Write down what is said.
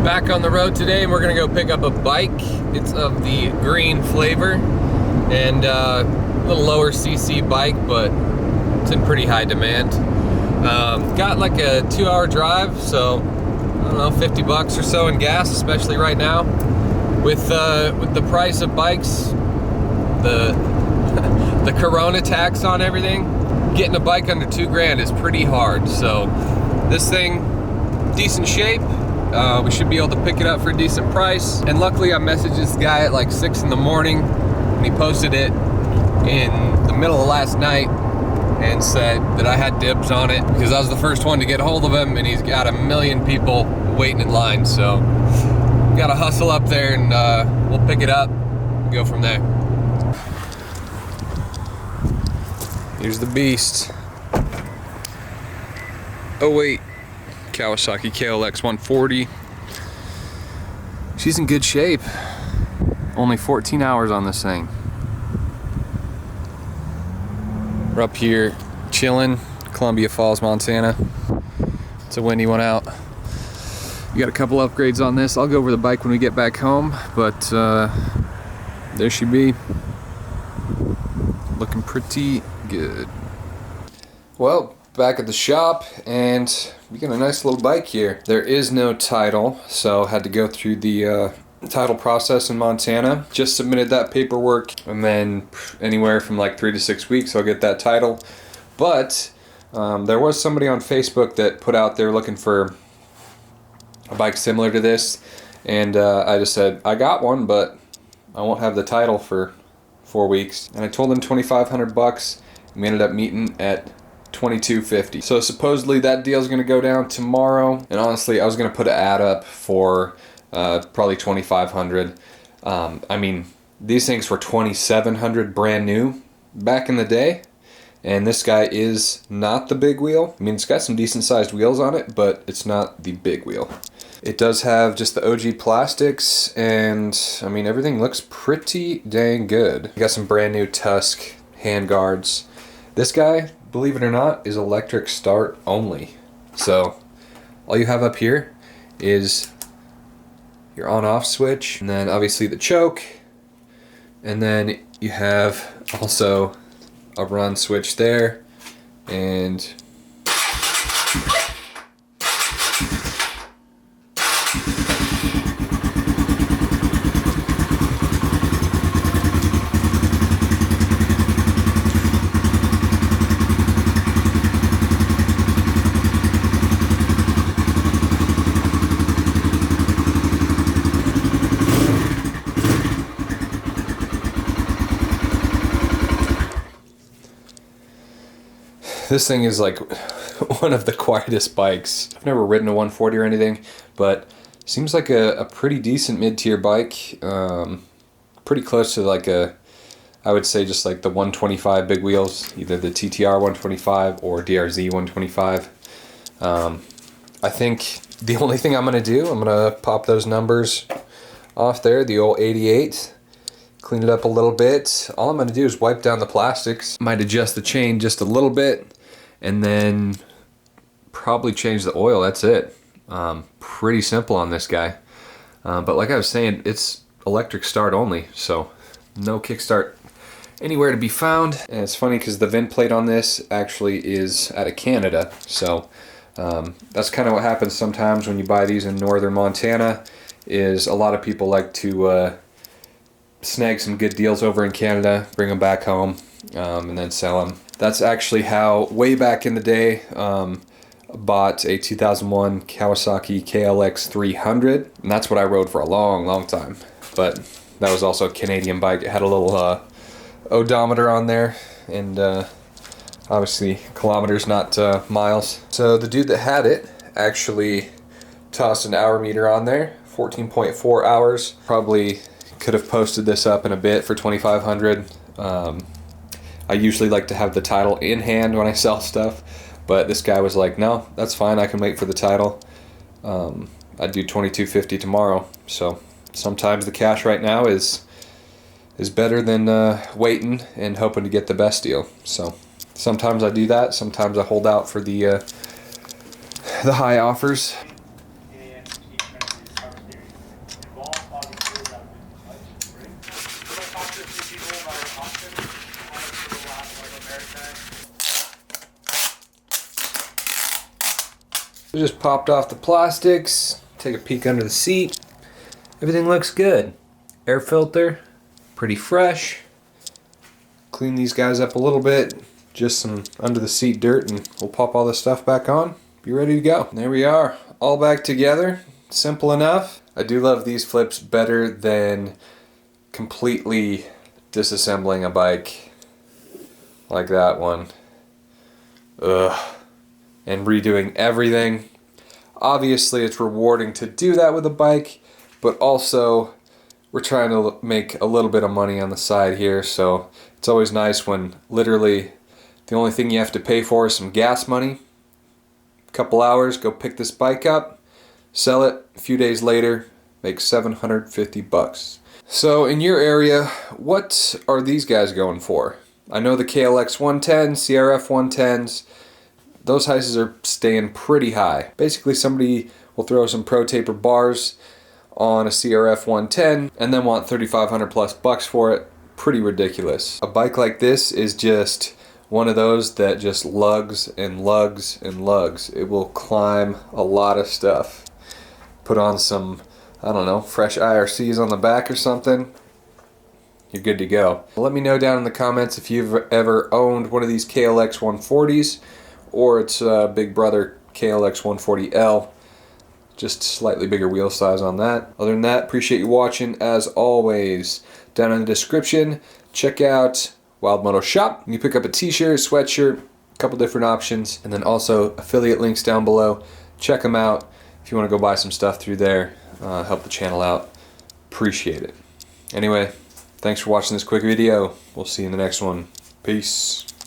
Back on the road today, and we're gonna go pick up a bike. It's of the green flavor and a little lower CC bike, but it's in pretty high demand. Got like a 2-hour drive, so I don't know, 50 bucks or so in gas, especially right now. With the price of bikes, the Corona tax on everything, getting a bike under 2 grand is pretty hard. So this thing, decent shape. We should be able to pick it up for a decent price. And luckily I messaged this guy at like 6 in the morning, and he posted it in the middle of last night and said that I had dibs on it because I was the first one to get a hold of him, and he's got a million people waiting in line. So gotta hustle up there, and we'll pick it up and go from there. Here's the beast. Oh wait, Kawasaki KLX140. She's in good shape. Only 14 hours on this thing. We're up here chilling, Columbia Falls, Montana. It's a windy one out. We got a couple upgrades on this. I'll go over the bike when we get back home, but there she be. Looking pretty good. Well, back at the shop, and we got a nice little bike here. There is no title, so had to go through the title process in Montana. Just submitted that paperwork, and then anywhere from like 3 to 6 weeks I'll get that title. But there was somebody on Facebook that put out there looking for a bike similar to this, and I just said I got one, but I won't have the title for 4 weeks. And I told him 2,500 bucks. We ended up meeting at $22.50. So supposedly that deal's gonna go down tomorrow, and honestly I was gonna put an ad up for probably 2,500. I mean, these things were 2,700 brand new back in the day, and this guy is not the big wheel. I mean, it's got some decent sized wheels on it, but it's not the big wheel. It does have just the OG plastics, and I mean, everything looks pretty dang good. You got some brand new Tusk hand guards. This guy, believe it or not, is electric start only. So all you have up here is your on-off switch, and then obviously the choke, and then you have also a run switch there, and this thing is like one of the quietest bikes. I've never ridden a 140 or anything, but seems like a pretty decent mid-tier bike. Pretty close to like I would say just like the 125 big wheels, either the TTR 125 or DRZ 125. I think the only thing I'm gonna do, I'm gonna pop those numbers off there, the old 88. Clean it up a little bit. All I'm going to do is wipe down the plastics. Might adjust the chain just a little bit, and then probably change the oil. That's it. Pretty simple on this guy. But like I was saying, it's electric start only, so no kickstart anywhere to be found. And it's funny because the VIN plate on this actually is out of Canada. So that's kind of what happens sometimes when you buy these in northern Montana, is a lot of people like to snag some good deals over in Canada, bring them back home, and then sell them. That's actually how, way back in the day, bought a 2001 Kawasaki KLX300, and that's what I rode for a long time. But that was also a Canadian bike. It had a little odometer on there, and obviously kilometers, not miles. So the dude that had it actually tossed an hour meter on there, 14.4 hours. Probably could have posted this up in a bit for 2,500. I usually like to have the title in hand when I sell stuff, but this guy was like, no, that's fine, I can wait for the title. I'd do $22.50 tomorrow. So sometimes the cash right now is better than waiting and hoping to get the best deal. So sometimes I do that, sometimes I hold out for the high offers. So just popped off the plastics, take a peek under the seat. Everything looks good. Air filter, pretty fresh. Clean these guys up a little bit, just some under the seat dirt, and we'll pop all this stuff back on. Be ready to go. There we are, all back together. Simple enough. I do love these flips better than completely disassembling a bike like that one. Ugh. And redoing everything. Obviously it's rewarding to do that with a bike, but also we're trying to make a little bit of money on the side here, so it's always nice when literally the only thing you have to pay for is some gas money. A couple hours, go pick this bike up, sell it, a few days later, make 750 bucks. So in your area, what are these guys going for? I know the KLX110, CRF 110s, those prices are staying pretty high. Basically somebody will throw some Pro Taper bars on a CRF 110 and then want 3,500 plus bucks for it. Pretty ridiculous. A bike like this is just one of those that just lugs and lugs and lugs. It will climb a lot of stuff. Put on some, I don't know, fresh IRCs on the back or something, you're good to go. Let me know down in the comments if you've ever owned one of these KLX 140s or its big brother KLX 140L. Just slightly bigger wheel size on that. Other than that, appreciate you watching as always. Down in the description, check out Wild Moto Shop. You can pick up a t-shirt, sweatshirt, a couple different options, and then also affiliate links down below. Check them out if you want to go buy some stuff through there. Help the channel out. Appreciate it. Anyway, thanks for watching this quick video. We'll see you in the next one. Peace.